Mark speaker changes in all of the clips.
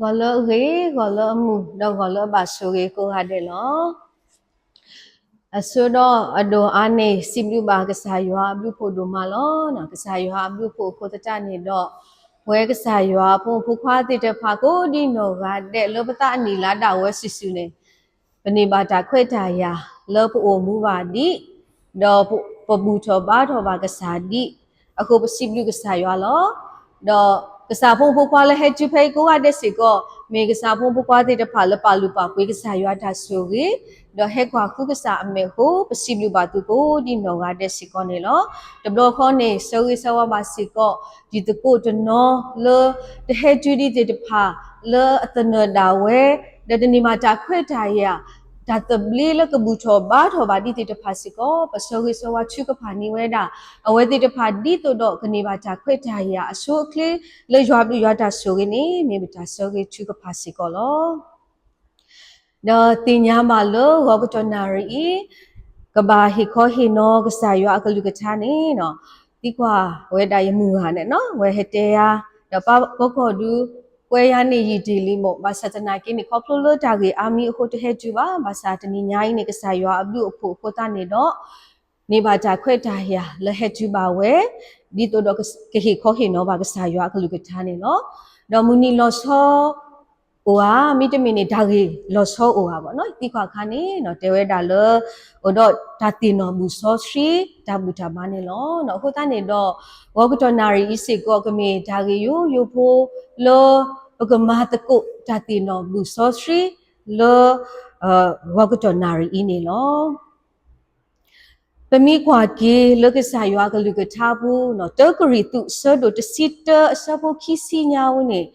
Speaker 1: gọi lỡ ghế gọi lỡ mù đâu gọi lỡ bà số ghế cô hạt để nó số đó ở đồ ăn này sim lưu bà cái xài hoa blue po đồ mà lo nè cái xài hoa blue po cô ta cha này đó quay cái xài hoa po khoa thì để phá cô đi nó gà để lỡ bắt ta nỉ lá đào quay xì xì này bên này bà ta khơi thải ya lỡ po ôm mu bà đi đó po bu cho bà thôi bà cái xài đi ở cô sim lưu cái xài hoa lo đó cái sao phong qua là hết chụp hay cố ai để xí co mấy cái sao phong qua thì đã phá là phá lu phá quay cái sao yêu đã sửa cái đó hết qua khu cái sao mấy khu bớt xí lu bát tu cố đi nó ai để xí co này lo đập đồ con này sửa cái sao mà xí co chỉ tự cố cho nó lơ để hết chụp đi thì phá lơ tận đào ấy để đi mà trả khuyết trái à đã tập lý là cái bút cho bát hoặc bát đi thì phá xí co bớt sửa cái sao chụp cái phá ni vậy đã ở vậy thì phá đi tôi đó cái ni mà trả khuyết trái à số cái lấy job đi ta số cái này mình ta số cái chú cái phát sinh có lo đó tin nhà mà lo gọi cái cho nari cái bà hi khó hi nó cái sai yo cái lu cái cha này nó đi qua về đại mùng hà này nó về hết ya đó ba có du quay anh này gì đi mo ba sa na cái này khó lo ta cái ami ho te hết chú ba sa ta ni nhai này cái sai yo abdu ko ta này đó ni ba ta khuyết ta ya le hết chú ba về đi tôi đó cái hi khó hi nó ba cái sai yo cái lu cái cha này nó đó muni lo so ủa mi tê mi này đa gì lo so ủa bọn nó đi qua khán ấy nó tiêu đa lơ ở đó ta tin nó bu so street ta bu ta ban này nó có ta này đó có cái cho nari isi có cái mi đa gì yu po lo cái mà ta có ta tin nó bu so street lo có cái cho nari ini lo bên mi qua kia lo cái sai yo cái lu cái tabu nó tới cái ritu sơ đồ tới sitter sơ bo kisi nhau này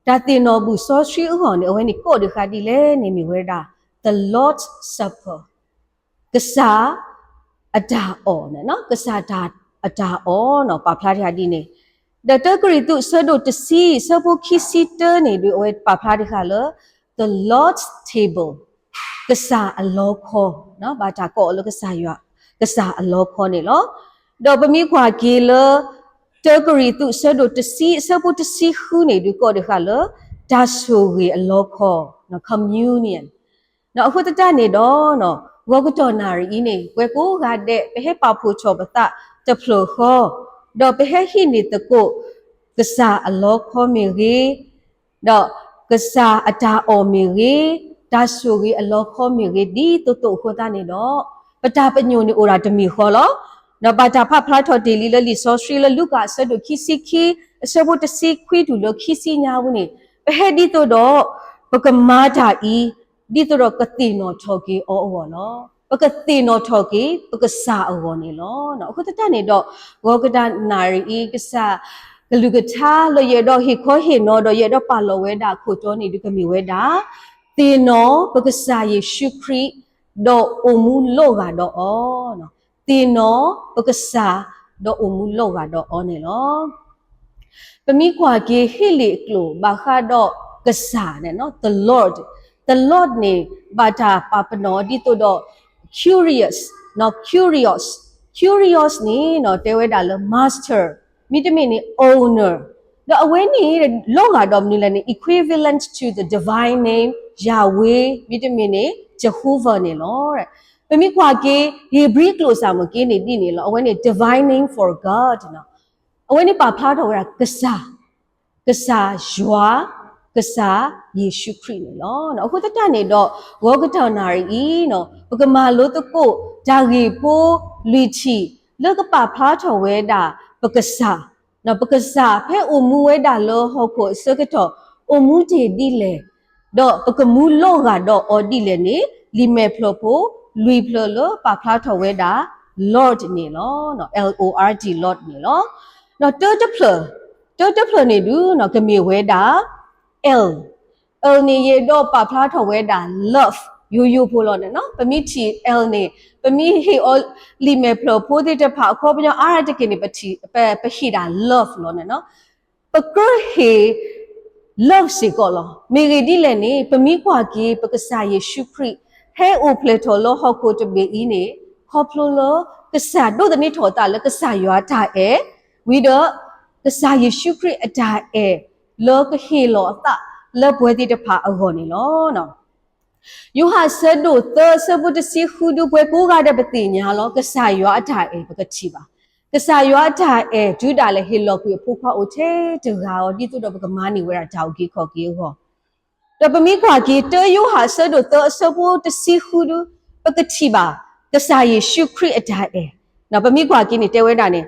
Speaker 1: đã tin nó bu so street ở này ở này có được khai đi lên này mình về đã the Lord's Supper cái sa ada on nó cái sa ada on nó bà phá đi này đã tới cái tụ sơ đồ tới si sơ bo kisi tơ này được ở bà phá đi khai lỡ the Lord's table cái sa alo kho nó bà trả có lỡ cái sa yo cái sa alo kho này lo đó bên mi qua kia lỡ tới cái tụ sơ đồ tới si sơ bo tới si khu này được có được khai lỡ ta số cái local nó communion nó ở đây này đó nó gọi cái trò nào ý này quay cố gà đểไปให้ปาผู้ชอบตะจะเผลอข้อดอกไปให้หินนี่ตะโกกษาอโลคอมีรีดอกกษาอตาอมีรีตาสูรีอโลคอมีรีดีโตโคตานี่ดอกปตาปญโยนี่โอราตมีข้อลอnó bà ta phát phát thôi daily là lý số suy là lúc cả sẽ được khi sẽ một cái khi đủ được khi nhau này bây đi tôi đó bây giờ mà ta đi tôi đó cái tiền nó cho cái ở nó bây giờ tiền nó cho cái bây giờ sa ở này nó có thể này đó gọi cái đàn nari cái sa cái lúc cái cha là giờ đó hi khó hi nó đó giờ đó bà lo về đã khổ cho này được cái miếng về đã tiền nó bây giờ sa Giêsu Christ đó ôm lo gà đó nó tiền nó bây giờ sa đó ôm lo gà đó này nó bên mi qua cái hi lệ kêu bà khá đó cái sa này nó the Lord này bà ta papa nó đi tôi đó curious này nó tiêu về là master mi tới mình owner đó ở bên này loga đó mình là equivalent to the divine name Yahweh mi tới mình Jehovah này nó bên mi qua cái Hebrew kêu sao mà cái này đi này là ở bên này divine name for God nó ở bên này bà phát đó là cái sa joa cái sa Giêsu Christ nó có tất cả này đó gọi cái thằng nào ý nó cái mà lối tôi cô cha gì po lì chỉ lỡ cái bà phá thầu về đã cái sa nó cái sa phải ôm mua về đã lỡ họ có sơ cái thọ ôm mua thì đi lệ đó cái mua lô gà đó ở đi lệ này li mẹ phlo po lui phlo lỡ bà phá thầu về đã Lord này nó Lord Lord này nó tớ chấp phlo này đứa nó cái miêu về đã elni ye do pa phla tho we da love you polo ne no pami chi elni pami he all li me phlo pho de ta pha kho pnya ara de ke ni pachi pa hi da love lo ne no pa kro he love si ko lo me ge di le ni pami kwa ki pa ka sa Yesu Christ he o phle tho lo ho ko to be i ni kho phlo lo ka sa do de ni tho ta le ka sa ywa ta e we do ka sa Yesu Christ a da e lo ka he lo ta le bwe di de pha a go ni lo no you have said do the se bu de si khu du bwe ko ga de ba ti nya lo ka sa ywa a da e ba ka chi baကစားရွာတာအဲဒူတာလေဟီလော်ကွေဖိုခွာအိုချေတကာောဒီတုတော့ကမာနီဝဲတာတောက်ကြီးခေါ်ကြီးဟောတပမီခွာကြီးတေယိုဟာဆဒိုတဆဘူတစီခူဒူပကတိပါကစားယေရှုခရစ်အတာအဲနော်ပမီခွာကြီးနေတဲဝဲတာနေ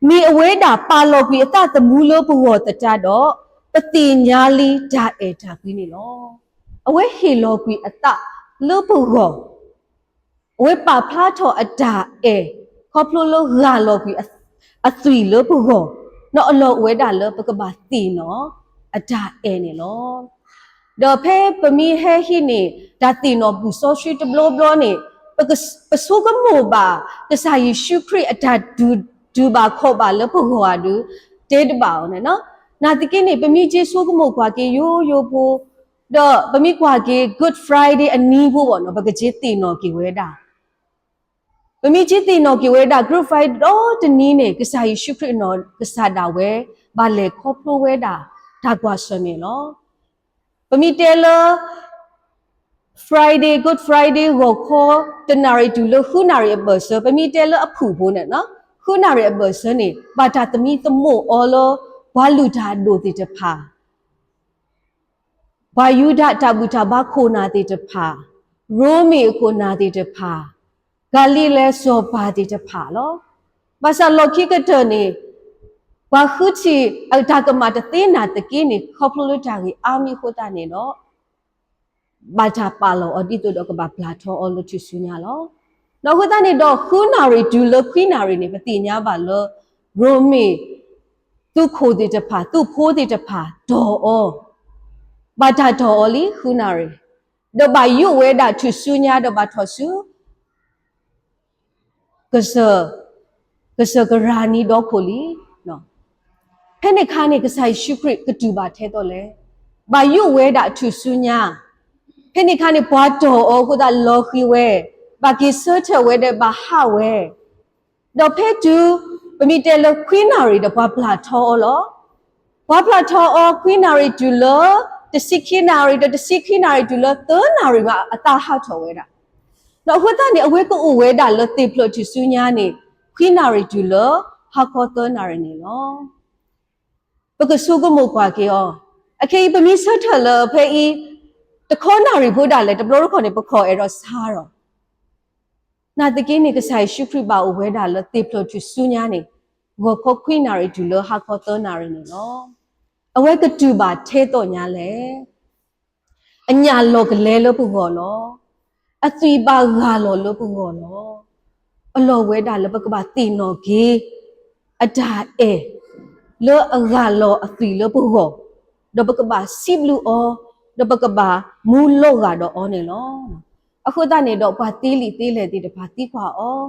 Speaker 1: မီအဝဲတာပါလော်ကွေအတသမူးလို့ဘောတတတော့ပတိညာလီဓာအဲဓာကွေးနေလောအဝဲဟီလော်ကွေအတလို့ဘောအဝဲပါဖလားထော်အတာအဲခေါပလိုလို့ဂါလော်ကွေအသွီလို့ဘောနော်အလောဝဲတာလို့ပကပါတီနော်အတာအဲနေလောဒေါ်ဖဲပမီဟဲဟိနေဒါတီနော်ဘူဆိုရှိတဘလောဘလောနေပစုကမောပါကစားယေရှုခရစ်အတာဒူပါခေါ်ပါလို့ဘောဟာဒူတဲတပါအောင်နော်နာတကိနေပမီဂျေဆုကမောကွာကေယိုဖိုဒေါ်ပမီကွာကေ Good Friday အနီးဖို့ပေါ့နော်ပကဂျေတီနော်ကေဝဲတာပမီချီတီနော်ကေဝဲတာ group fight တော့တနည်းနဲ့ကစားယေရှုခရစ်နော်ကစားတာဝဲဘာလေခေါပလိုဝဲတာဒါကွာဆွနေနော်ပမီတဲလ Friday Good Friday ကိုခေါ်တနာရီတူလို့ခုနာရီအပစပမီတဲလအဖူဖို့နဲ့နော်ခုနာရီအပစနေဘာတာသမီသမို့အော်လောဘာလူတာဒိုတိတဖာဘာယူဒတာဘူတာဘာခိုနာတိတဖာရိုမီခိုနာတိတဖာဂါလိလဲစောပါတိတဖာလောဘာသာလောခိကတနေဘာခုချီအတာကမတသိနာတကိနေခေါပလိုတာကြီးအာမီခိုတာနေတော့ဘာသာပါလောအဒီတော့ကဘာပလာထောအလို့ချူစညာလောနောက်ခိုတာနေတော့ခုနာရီဒူလခွီနာရီနေပတိညာပါလောရိုမီသူခိုတိတဖာသူဖိုးတိတဖာဒေါ်အောဘာသာဒေါ်လီခုနာရီတော့ဘာယူဝဲတာချူစညာတော့ဘာထောဆူကစကရာနီတော့ခိုလီနော်ဖဲနေခါနေကဆိုင်ရှုခရစ်ကတူပါထဲတော့လေဘာယူဝဲတာထူဆူညာဖဲနေခါနေဘွားတော်အောကိုတာလော်ခီဝဲဘာကီဆတ်ဝဲတဲ့ဘာဟာဝဲတော့ဖဲတူပမီတဲလခွီနာရီတော့ဘာပလာထောလောဘာပလာထောခွီနာရီတူလောတစီခီနာရီတစီခီနာရီတူလောသနာရီမှာအတာဟထောဝဲတာနော်ဟိုတာနေအဝဲကိုဝဲတာလတိဖလို့ထူဆူညာနေခွီနာရီတူလဟာခေါ်သနာရီနေလောပကဆုကမောကွာကေယောအခေပမီဆတ်ထလဖေးတခေါနာရီဖို့တာလေတဘလို့ခေါ်နေပခေါ်အဲ့တော့စားတော့နာတကင်းနေကဆိုင်ရှုခရပါဝဲတာလတိဖလို့ထူဆူညာနေဝခေါ်ခွီနာရီတူလဟာခေါ်သနာရီနေလောအဝဲကတူပါထဲတော့ညာလေအညာလောကလဲလို့ပခေါ်လောအသွီပါဂါလောလို့ပခေါ်လောအလောဝဲတာလပကပါတီနော်ဂေအဒါအဲလောအဂါလောအသွီလို့ပခေါ်တော့ပကပါစီဘလူအောတော့ပကပါမူလောကတော့အောနေလောအခုတနေတော့ဘာတီးလီတီးလေတီးတဘာတီးခွာအော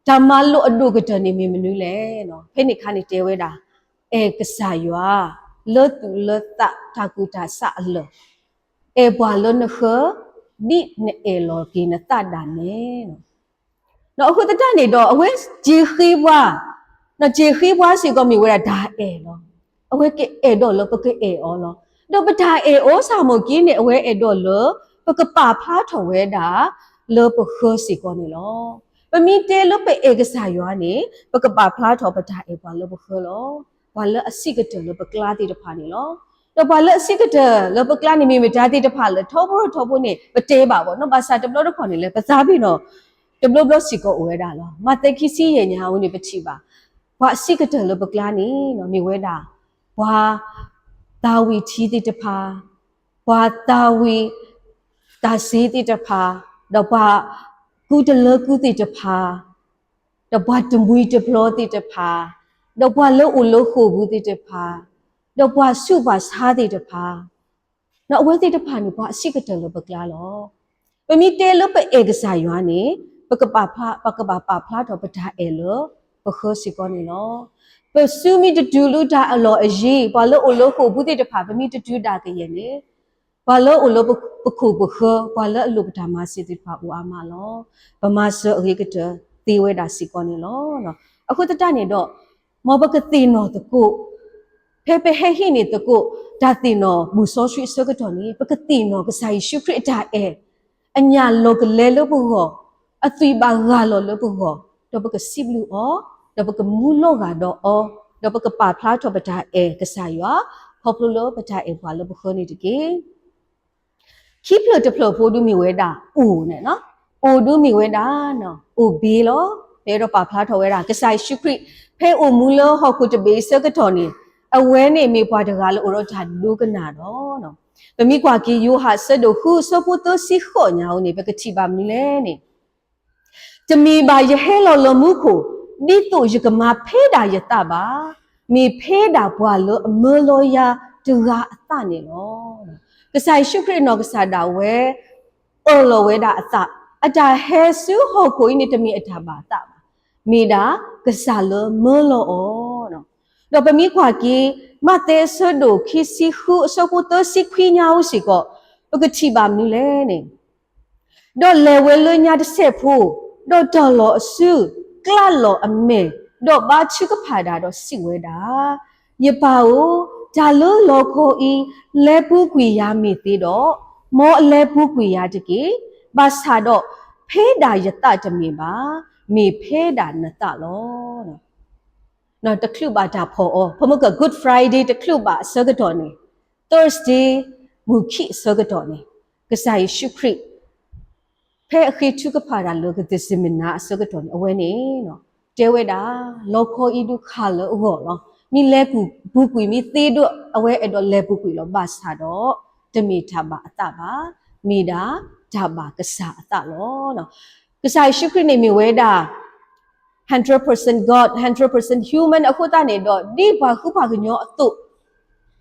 Speaker 1: ဓမ္မလို့အဒုကတနေမီမနူးလေနော်ဖိနေခါနေတဲဝဲတာအဲကစားရွာလောတူလောတတာကူတာဆာလောအဲဘွာလောနခဒီနေအဲလောကိနတဒါနေနော်အခုတတနေတော့အဝဲဂျီခိဘွာနော်ဂျီခိဘွာစီကမီဝဲဒါအဲနော်အဝဲကအဲတော့လောပကအဲအောလောတော့ပဒါအဲအောစာမကင်းနေအဝဲအဲတော့လောပကပါဖားထော်ဝဲတာလောပခောစီကောနေလောပမီတဲလောပအေကစားရွာနေပကပါဖားထော်ပဒါအဲဘွာလောပခောလောဘွာလောအစိကတလောပကလာတိတဖာနေလောတော့ဘာလဲအစိကတလောပကလာနေမီမဒါတိတဖာလောထောဖို့နေပတဲပါဗောနော်ဘာစာတဘလို့တော့ခေါ်နေလဲပစားပြီနော်တဘလို့စီကိုဝဲတာလောမတက်ခီစီရညာဦးနေပချိပါဘာအစိကတလောပကလာနေနော်မိဝဲတာဘာတာဝီချီတိတဖာဘာတာဝီတာစီတိတဖာတော့ဘာကူတလကူတိတဖာတော့ဘာတမွီတဘလို့တိတဖာတော့ဘာလို့ဦးလို့ခုဘူးတိတဖာတော့ဘာစုဘာစားတိတဖာ နော်အဝဲတိတဖာနေဘာအရှိကတယ်လို့ပကလာလောပမီတဲလို့ပဲအေကစားရွာနေပကပါဖာပကပါပါဖလာတော့ပဒါအဲလို့ပခောစီကောနေလောပဆူမီတဒူလူဒါအလောအကြီးဘာလို့အလို့ကိုဘူးတိတဖာပမီတဒူဒါကရဲ့နေဘာလို့အလို့ပခုပခောဘာလို့အလို့ပဒါမစီတိဖာဦးအမလောပမဆောအရေကတဲ့တေဝဲဒါစီကောနေလောနော်အခုတတနေတော့မောဘကတိနော်တကုဖေဖေဟဲဟိနေတကုဒါတိနော်မူဆောရှိစကတော့နေပကတိနော်ကဆိုင်ရှုခရတာအဲအညာလောကလဲလို့ဘူးဟောအသွေးပါဂါလောလို့ဘူးဟောတော့ပကစီဘလူအောတော့ပကမူလောကတော့အောတော့ပကပါဖလားတော့ပဒါအဲကဆိုင်ရွာဖော်ပလိုပဒါအဲဘာလို့ဘခေါနေတကေခိပလတဖလဖိုဒူမီဝဲတာဦးနဲ့နော်အိုဒူမီဝဲတာနော်အိုဘေးလောဘဲတော့ပါဖလားထော်ဝဲတာကဆိုင်ရှုခရဖဲအိုမူလောဟောကုတဘေးစကတော်နေအဝဲနေမေပွားတကားလို့အိုတော့ဒါလူကနာတော့နော်ပမိကွာကီယိုဟာဆဒိုခုစပုတစီခေါညာဦးနေပကတိပါမီလဲနေတမီပါယဟဲလောလမှုကိုဒီတို့ယကမာဖဲတာယတပါမေဖဲတာဘွာလို့အမလောယာတူကအတနေလောကဆိုင်ရှုခရနောကစားတာဝဲအော်လောဝဲတာအတအတာဟဲဆူဟောကိုင်းနေတမီအတာပါတာမေတာကစားလမလောအောနော်တော့ပမိခွာကီမတဲဆဒိုခီစီခုစပုတစီခွီညာဦးစီကောပကတိပါမနူလဲနေတော့လေဝဲလညာတစ်ဆက်ဖို့တော့တော်လောအစုကလလောအမေတော့ဘာချကဖာတာတော့စီဝဲတာယပါဦးဒါလို့လောခိုဤလဲပူကွေရမိသေးတော့မောအလဲပူကွေရတကေဘာသာတော့ဖေးတာယတတမီပါမေဖေးတာနတလောနော်နော်တခလူပါတာဖောဖမက Good Friday တခလူပါဆကတော်နေ Thursday မူခိဆကတော်နေကဆိုင်ရှုခရဖဲအခီချုကဖာရာလောကဒစမနာဆကတော်အဝဲနေနော်တဲဝဲတာလောခောဤဒုခါလောဟောလောမိလဲကူဘူးကွေမိသေးတော့အဝဲအဲ့တော့လဲဘူးကွေလောဘာသာတော့တမီထာပါအတပါမိတာဒါပါကစားအတလောနော်ကဆိုင်ရှုခရနေမိဝဲတာ100% God 100% human အခုတနေတော့ဒီဘာခုဘာကညောအတု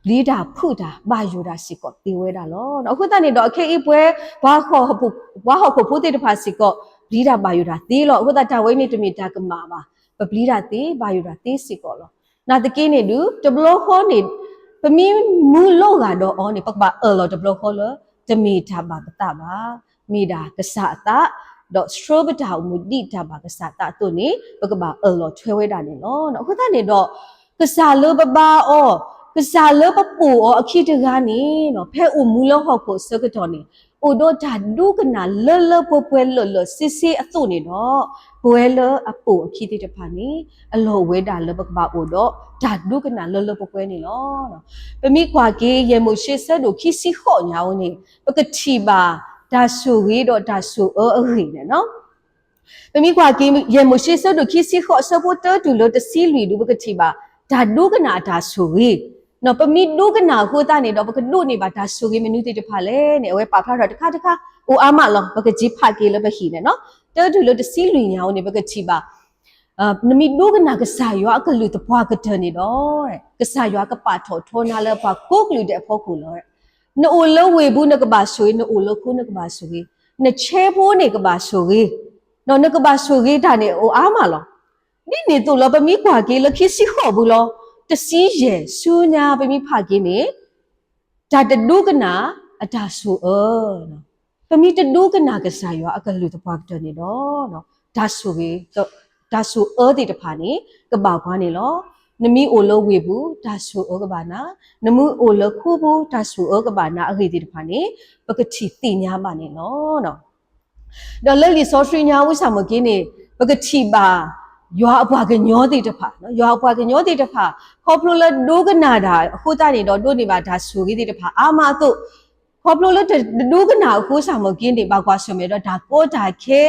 Speaker 1: လီဒါဖူတာဘာယူတာစီကောတေဝဲတာလောအခုတနေတော့အခေအပွဲဘာခေါ်ဟုတ်ဘာဟောဖို့ဖို့တေတဖာစီကောလီဒါဘာယူတာတေးလောအခုတတဝိနေတမီတာကမာပါပလီဒါတေးဘာယူတာတေးစီကောလောနာတကိနေလူတဘလောခေါ်နေပမီမူလောကတော့အော်နေပကပါလောတဘလောခေါ်လောတမီတာဘာပတာပါမိဒါကဆာတာတော့စထရဘတာမူဒီတာဘာကစားတာတုန်နေဘကဘာအလောချွဲဝဲတာနေလောနော်အခုတနေတော့ကစားလဘဘာအောကစားလဘပူအောအခီတကားနေနော်ဖဲဦးမူလောဟောက်ကိုစကတော်နေအိုတော့ဓာဒုကနာလလပွဲလစစ်စစ်အတုနေတော့ပွဲလအပူအခီတိတဖာနေအလောဝဲတာလဘကဘာအိုတော့ဓာဒုကနာလလပွဲနေလောနော်ပမိခွာကေရေမိုရှိဆတ်တို့ခီစီခေါညာဦးနေပကတိပါဒါဆူရီတော့ဒါဆူအေးနေနော်ပမိကွာကရေမရှိစဒုခိစီခေါ်စပေါ်တတူလို့တစီလူဒုဘကတိပါဒါဒုကနာဒါဆူရီနော်ပမိဒုကနာဟိုတာနေတော့ဘကဒုနေပါဒါဆူရီမနုတိတဖာလဲနေအဝဲပါဖလာတော့တခါအိုအာမလောဘကကြီးဖာကေလဘဟီနေနော်တတူလို့တစီလူညာဦးနေဘကတိပါနမီဒုကနာကဆာယောအကလူတဘွားကတနေတော့ကဆာယောကပါထောထောနာလဘကိုကလူတဲ့ဖို့ကူလောနိုလဝေဘူးနကဘာဆွေနိုလခုနကဘာဆွေနချေဖို့နေကဘာဆွေနော်နကဘာဆွေတာနေအိုအားမလောဒီနေတူလပမီကွာကေလခိစီခေါ်ဘူးလောတစီရဲဆူညာပမီဖာကေနေဒါတဒုကနာအတာဆူနော်ပမီတဒုကနာကဆာယောအကလူတပွားတနေတော့နော်ဒါဆူကေဒါဆူဒီတဖာနေကဘာကွာနေလောနမီအိုလဝေဘူးဒါဆူကဘာနာနမှုအိုလခုဘူးဒါဆူကဘာနာအခေတိတဖာနေပကတိတိညာပါနေနော်ဒေါ်လလီဆောထရီညာဝဆာမကင်းနေပကတိပါရွာအပွားကညောတိတဖာနော်ရွာအပွားကညောတိတဖာခေါပလိုလဒုကနာတာအခုတနေတော့တို့နေပါဒါဆူကြီးတိတဖာအာမတုခေါပလိုလဒုကနာအခုဆာမကင်းနေပါကွာဆွမေတော့ဒါကိုဒါခဲ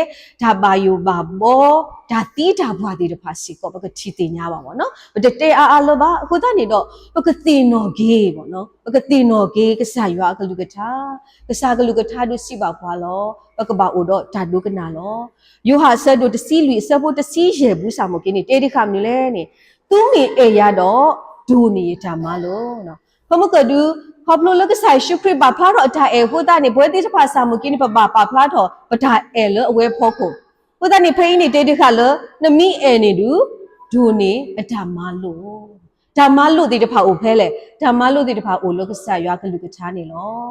Speaker 1: ဒါဘာယူဘာဘောဒါတီးတာဘွားတိတဖာစီကောပကတိတိညာပါဗောနော်ပတေအားလောပါအခုတနေတော့ပကတိနော်ဂေးဗောနော်ပကတိနော်ဂေးကဆာရွာကလူကထားတို့စီပါဘွားလောပကဘာအိုတော့ဓာဒုကနာလောယိုဟာဆတ်တို့တစီလူဆပ်ဖို့တစီရဲဘူးစာမကင်းနေတေဒီခါမနေလဲနေသူမီအေရတော့ဒူနေဓမ္မလို့နော်ဖမကဒူဖ พอพลุแล้วก็ใส่ชุครีบาพลาดอดาเอหัวตานี่บัวที่จะพาสามุกินปะบาพลาดอปดาเอเลยเอาไว้พอกูหัวตานี่เพย์นี่เด็ดขาเลยน้ำมีเอนี่ดูนี่ดามาลุที่จะพาอุเพเลยดามาลุที่จะพาอุแล้วก็ใส่ยากันลูกชานี่เนาะ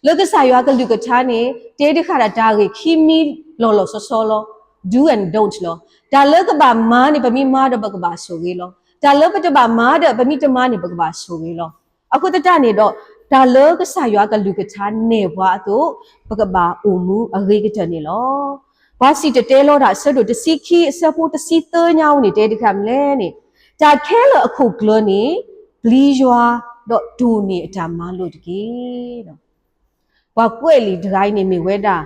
Speaker 1: แล้วก็ใส่ยากันลูกชานี่เด็ดขาดดาเกคิมีโลโซโล do and don't เนาะดาเลิกกับบามานี่ปะมีมาเดบักบาสุกิเนาะดาเลิกปัจจุบันมาเดปะมีจะมานี่บักบาสุกิเนาะအခုတတနေတော့ဒါလောကဆာရွာကလူကချာနေဘွားတို့ပကဘာအုံမူအဂေကတနေလောဘာစီတတဲလောတာဆတ်တို့တစီခီဆဖို့တစီတညောင်းနေတဲ့တခါမလဲနေဒါခဲလအခုကလနေဘလီရွာတော့ဒူနေအတမလို့တကေတော့ဘာကွဲ့လီဒရိုင်းနေမိဝဲတာ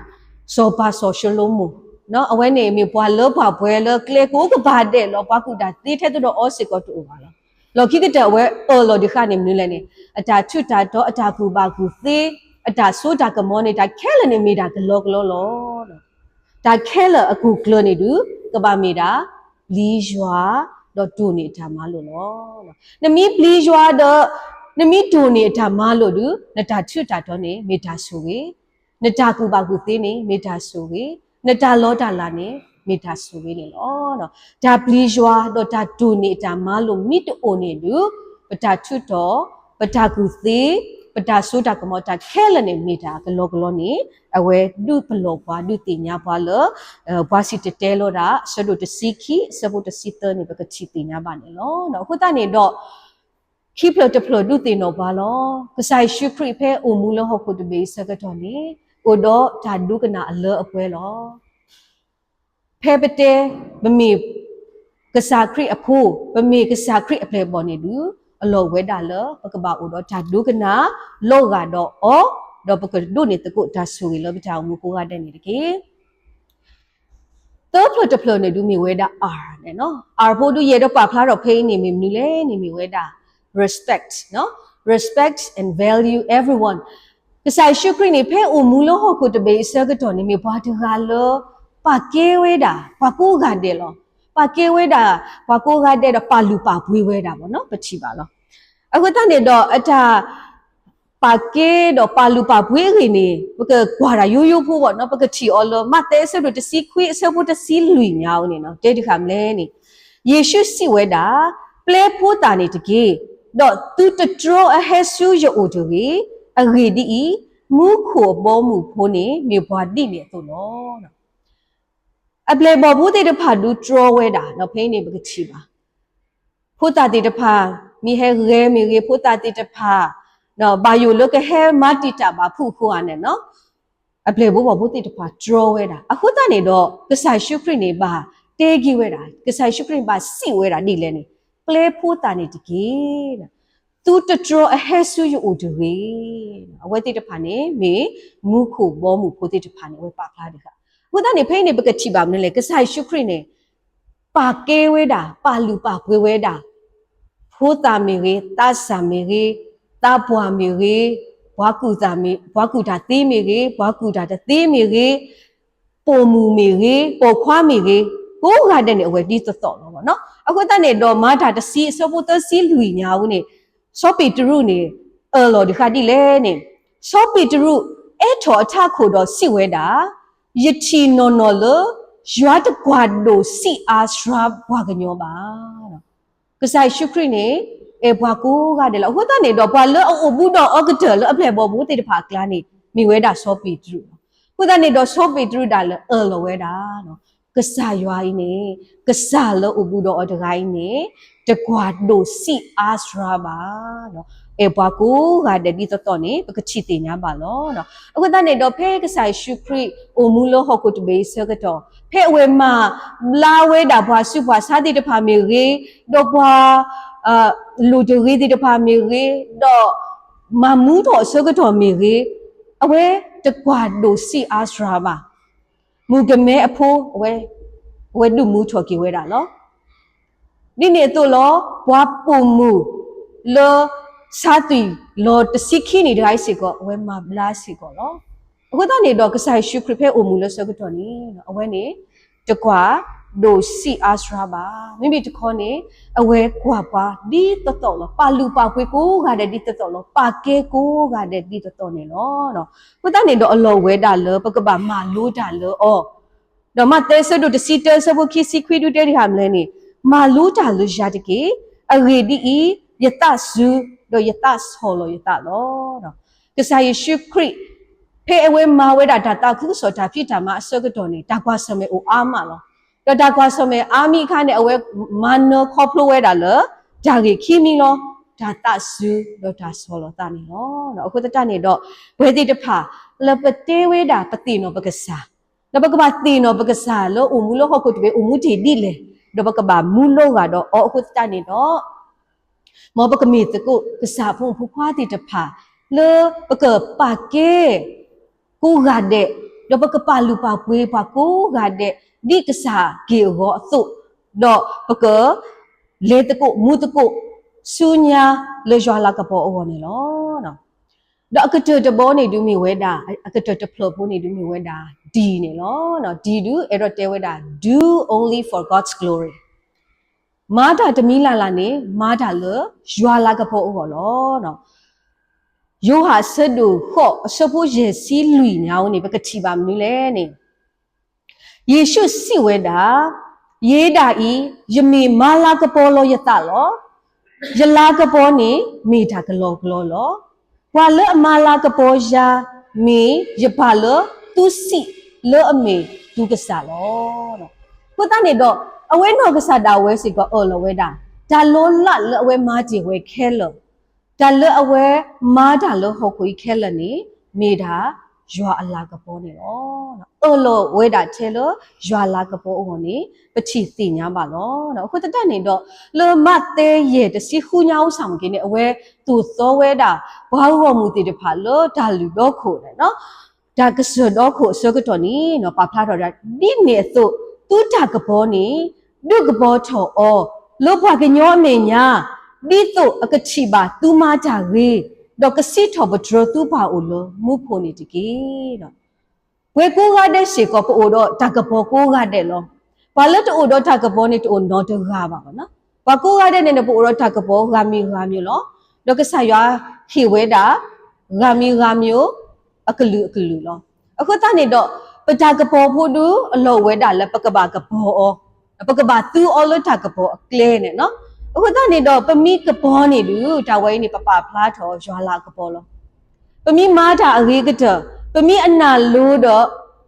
Speaker 1: စောပါဆိုရှယ်လုံးမူနော်အဝဲနေမိဘွာလောဘဘွဲလောကလေကိုကဘာတဲ့လောဘာကူတာတိထဲတော့အော်စစ်ကောတူပါလားလောကိကတဲ့ဝဲလောဒီခါနေမလို့လဲနေအတာချွတ်တာတော့အတာကူပါကူသေးအတာဆိုတာကမောနေတာခဲလနေမိတာဂလောလောဒါခဲလအခုဂလောနေတူကပါမိတာလီရွာတော့ဒူနေတာမလို့နော်နမီလီရွာတော့နမီဒူနေတာမလို့တူနတာချွတ်တာတော့နေမိတာဆူဝေနတာကူပါကူသေးနေမိတာဆူဝေနတာလောတာလာနေမိတာဆူဝေလေနော်ဒါပလီရွာတော့ဒါဒူနေတာမလို့မိတိုနေတူပတာချွတ်တော့ပတာကူသေးပတာဆိုတာကမောတာခဲလနေမိတာဂလောနေအဝဲဒုပလောပွားဒုတင်ညာပွားလဘွားစီတဲလောတာဆဒုတစီခီဆဘုတစီတနေပကချီတင်ညာပါနေလောနော်ခုတနေတော့ခိပလတဖလဒုတင်တော့ပါလောကဆိုင်ရှုခရိဖဲအုံမူလဟုတ်ကိုတဘေးစကတော့နေကိုတော့ဓာဒုကနာအလောအပွဲလောဖဲပတဲမမီကစားခရိအဖိုးမမီကစားခရိအပလေပေါ်နေတူအလောဝဲတာလပကဘာဥတော့ဓာဒုကနာလောကတော့အော်တော့ပကဒုနေတကုဓာဆူလောပချောင်းမူကိုကတဲ့နေတကေတော့ဖလတဖလနေဒူမီဝဲတာအာနဲ့နော်အာဖို့ဒူရေတော့ပါဖလားတော့ဖိနေမီမီလဲနေမီဝဲတာ respect နော် respect and value everyone ကဆိုင်ရှုခရိနေဖဲအုံမူလောဟခုတဘေးစကတော့နေမီဘွားတကားလောပါကေဝဲတာဘကိုကတဲ့လောပါကေဝဲတာဘကိုကတဲ့တော့ပါလူပါဘွေးဝဲတာပေါ့နော်ပချီပါလောအခုတနေတော့အတာပါကေတော့ပါလူပါဘွေးခင်းနေပကကွာတာရိုးဖို့ပေါ့နော်ပကချီအော်လောမတဲဆပ်တို့တစီခွေးဆပ်ဖို့တစီလူညောင်းနေနော်တဲ့ဒီခါမလဲနေယေရှုစီဝဲတာပလဲဖို့တာနေတကေတော့သူတဒရအဟဲဆူယအိုတူကြီးအဂေဒီမူခိုဘောမူဖိုးနေမြေဘွားတိနေသူနော်အပလေဘောဘူးတဲ့တဖာဒူဒရဝဲတာနော်ဖိနေပကချီပါဖို့တာတဲ့တဖာမိဟဲရဲမီရေဖို့တာတဲ့တဖာနော်ဘာယိုလောကဟဲမတီတာဘာဖူခိုရနဲ့နော်အပလေဘောဘူးတဲ့တဖာဒရဝဲတာအခုတနေတော့ကဆိုင်ရှုခရိနေပါတေဂီဝဲတာကဆိုင်ရှုခရိပါစီဝဲတာဒီလဲနေပလေဖို့တာနေတကြီးတဲ့သူတဒရအဟဲဆူယအိုတူရေအဝဲတဲ့တဖာနေမေမူခိုဘောမူဖို့တဲ့တဖာနေဝဲပါဖလားတဲ့ခါခုတနေဖိနေပကချီပါမလဲကဆိုင်ရှုခရိနေပါကေဝဲတာပါလူပါဘွေဝဲတာဖိုးတာမီရေတာဆာမီရေတာဘွာမီရေဘွာကူတာမီဘွာကူတာသေးမီရေဘွာကူတာတသေးမီရေပေါ်မူမီရေပေါ်ခွားမီရေကိုကတဲ့နေအဝဲဒီသတော့တော့ဗောနော်အခုတနေတော့မာတာတစီစဖို့တစီလူညာဦးနေစောပီတရုနေလောဒီခါဒီလဲနေစောပီတရုအဲ့ထော်အထခိုတော့စီဝဲတာယချီနော်နော်လရွာတကွာဒိုစီအာစရာဘွာကညောပါနော်ကဆိုင်ရှုခရိနေဘွာကိုကတဲ့လောက်ဟိုတနေတော့ဘွာလောအဘူးတော့အကတလအဖလေဘောဘူးတေတဖာကလာနေမိဝဲတာစောပီတရုဟိုတနေတော့စောပီတရုတာလောဝဲတာနော်ကစားရွာကြီးနေကစားလောအဘူးတော့အတကိုင်းနေတကွာဒိုစီအာစရာပါနော်ဘွာကိုကတဲ့ဒီတော့နေပကချီတင်ညာပါလောနော်အခုတနေတော့ဖဲကဆိုင်ရှုခရိအိုမူလောဟောက်ကုတဘေးစကတော့ဖဲအဝဲမှာလာဝဲတာဘွာစုဘွာစားတိတဖာမီရေတော့ဘွာလူတရီတိတဖာမီရေတော့မမူတော့စကတော့မီရေအဝဲတကွာဒိုစီအာစရာပါမူကမဲအဖိုးအဝဲဒုမူထော်ကီဝဲတာနော်ဒီနေတော့လောဘွာပုံမူလောစာတီလောတစီခီနေဒိုင်းစီကောအဝဲမဘလာစီကောလောအခုတနေတော့ကဆိုင်ရှုခရဖေအိုမူလောစကတော့နေနော်အဝဲနေတကွာ do si asra ba maybe to kone awe kwa pa di to lo pa lu pa kwe ko ga de di to lo pa ke ko ga de di to ne lo no ko ta ne do alo we da lo pa ka ba ma lo da lo o do ma te so do de si te so bo ki si kwi du de ri ha mle ni ma lo da lo ya de ke a re di I yata su do yata so lo yata lo no ka sa Yesu Christ phe awe ma we da ta khu so ta phit ta ma so ka do ni ta kwa so me o a ma lo do ta kwa so me a mi kha ne awe ma no kho phlo we da lo ja ge khi mi lo da ta su do ta so lo ta ni lo no ko ta ni do bwe ti ta pha la pa te we da pa ti no pa ka sa la pa ka ba ti no pa ka sa lo o mu lo ho ko te be o mu ti di le do pa ka ba mu lo ga do o ko ta ni do mo pa ka mi te ko ka sa phu phu khwa ti ta pha le pa ka pa ke ko ga de do pa ka pa lu pa kwe pa ko ga de di ka sa ge go su do pa ka le te ko mu te ko su nya le jwa la ka po o ne lo no do ka te te bo ne du mi we da ka te te phlo bo ne du mi we da di ne lo no di du e ro te we da do only for God's glory ma da de mi la ne ma da le jwa la ka po o lo no yo ha se du kho so bo ye si lui nya o ne ba ka chi ba mi le ne Yesu si we da ye da I yemi ma la ka po lo yata lo yala ka po ni mi da ka lo lo wa le ma la ka po ya mi ye ba le tu si le a mi tu ka sa lo no ko ta ni do awe no ka sa da we si ko o lo we da lo la le awe ma ji we khe lo da le awe ma da lo ho ko I khe le ni mi da ywa ala ka po ni lo no o lo we da che lo ywa la ka po o ni pa chi si nya ba lo no ko ta ni do le ma te ye de si khu nya u sam ki ni awe tu so we da ba wo mu ti de pha lo da lu do kho le no da ka so do kho so ka to ni no pa pha do da ni ne so tu ta ka po ni du ka po tho o lo pha ka nyo me nya di so a ka chi ba tu ma ja ge do ka si tho ba dro tu ba o lo mu pho ni ti ki do we ko ga de se ko po do ta ka po ko ga de lo ba le to do ta ka po ni to no to ga ba no ba ko ga de ne ne po do ta ka po ga mi lo do ka sa ya khi we da ga mi a ka lu lo a ko ta ni do pa ta ka po pho du a lo we da le pa ka ba ka po o pa ka ba tu o lo ta ka po clear ne no a ko ta ni do pa mi ka po ni du ta we ni pa pa phla tho ywa la ka po lo pa mi ma da a ge ka ta pa mi a na lo do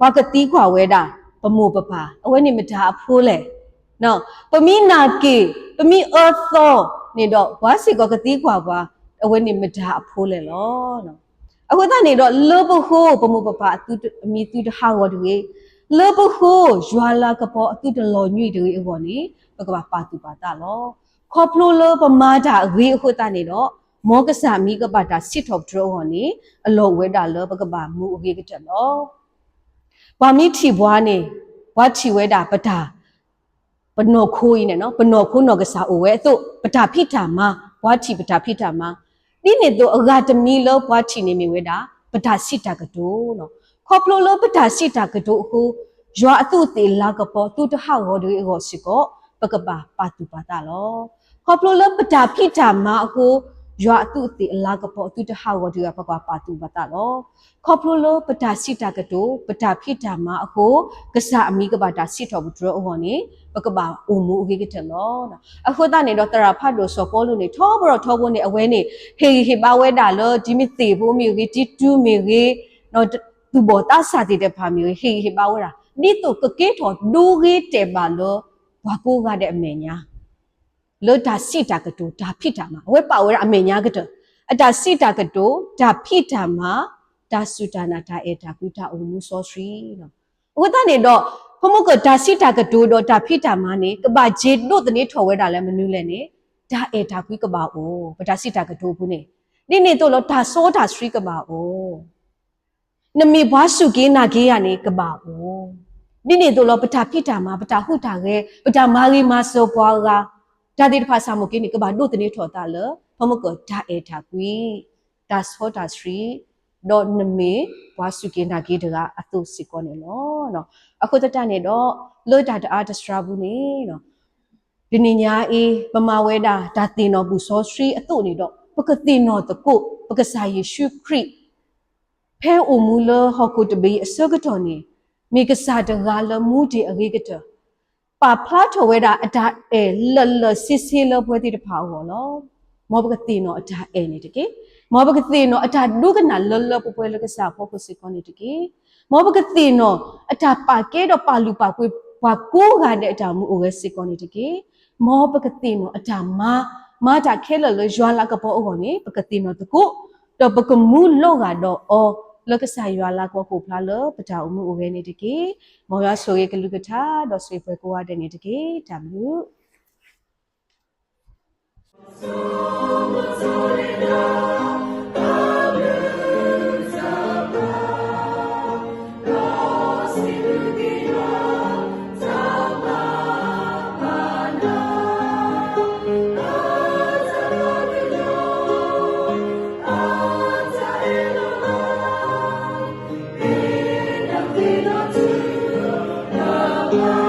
Speaker 1: ba ka ti khwa we da pa mo pa pa a we ni ma da a pho le no pa mi na ke pa mi earth so ni do wa si ko ka ti khwa wa a we ni ma da a pho le lo no a ko ta ni do lo bu ho pa mo pa pa tu mi tu da ha wo de lo bu ho ywa la ka po tu da lo nyui de e wo ni pa ka ba pa tu pa ta lo kho phlo lo pa ma da a ge ho ta ni do mo ka sa mi ka ba da sit of draw ho ni a lo we da lo pa ka ba mu a ge ka ta lo ba mi thi bwa ni wa thi we da pa daปนอคุยเนี่ยเนาะปนอคุนอกษาโอเวตุปตาพิธามาบวาทีปตาพิธามานี่เนี่ยตัวอากาตมีโลบวาทีเนี่ยมีเวดาปตาสิตากะโตเนาะขอพโลโลปตาสิตากะโตฮูยัวอตุติลากะปอตุตะหะโหดอีโหสิโกปะกะปาปาตุปาตาโลขอพโลโลปตาพิธามาฮูยัวอตุติลากะปอตุตะหะโหดอีปะกะปาตุปาตาโลขอพโลโลปตาสิตากะโตปตาพิธามาฮูกะสะอมีกะบาตาสิทอบุตรโอโหนี่ปะกะบาอุมูอุกิกะเถโลนะอะโคตาเนี่ยดอตราพะโดสอโปโลนี่ทอบรอทอบนี่อเวนี่เฮเฮบาเวดาโลจิมิติโบมีกิจิตูมีกิเนาะtu bo ta sa ti de pha mi he ba wa ni to ka ke tho du ge te ba lo ba ko ga de a me nya lo da si ta ka to da phit ta ma we pa wa a me nya ka to a da si ta ka to da phit ta ma da su ta na da e da ku ta o mu so sri no o ta ne doพมุกดาสิตากะโดดาพิตามานี่กบะเจโนตนี่ถอเวดาแลมนูแลนี่ดาเอดากุกบะโอปดาสิตากะโดบุนี่นี่ตัวดาโซดาสรีกบะโอนมีบวาสุเกนาเกยานี่กบะโอนี่ตัวปดาพิตามาปดาหุตาเกปดามารีมาโซปวากาดาติภาษามุกินี่กบะโนตนี่ถอตาเลพมุกดาเอดากุดาโซดาสรี တော့နမေဘွားစုကင်တာကေတကအတုစီကောနေနော်အခုတတနေတော့လွတ်တာတအားတစထရာဘူးနေနော်ဒီနေညာအေးပမာဝဲတာဒါတင်တော်ဘူးစောစထရီအတုနေတော့ပကတင်တော်တကုပကဆာယေရှုခရစ်ဖဲအိုမူလဟောကုတဘီအစကတော်နေမိကစားတကားလမှုဒီအဂေကတပါဖလာထဝဲတာအဒါအဲလစစ်စစ်လပွဲတိတဖာဟောလောမောပကတင်တော်အဒါအဲနေတကေမောဘကတိနောအတာဒုကနာလလပပွဲလကစားဖို့ကိုစကောနေတကေမောဘကတိနောအတာပါကဲတော့ပါလူပါကွေဘာကိုကတဲ့အတာမူအိုဝဲစကောနေတကေမောဘကတိနောအတာမာတာခဲလလရွာလာကပေါ်အောနေဘကတိနောတကုတော့ဘကမူလောကတော့အောလကစားရွာလာကောကိုဖလာလပတာအမှုအိုဝဲနေတကေမောရဆိုရေကလူကထာတော့ဆွေပွဲကိုရတဲ့နေတကေတမလူ
Speaker 2: Yeah.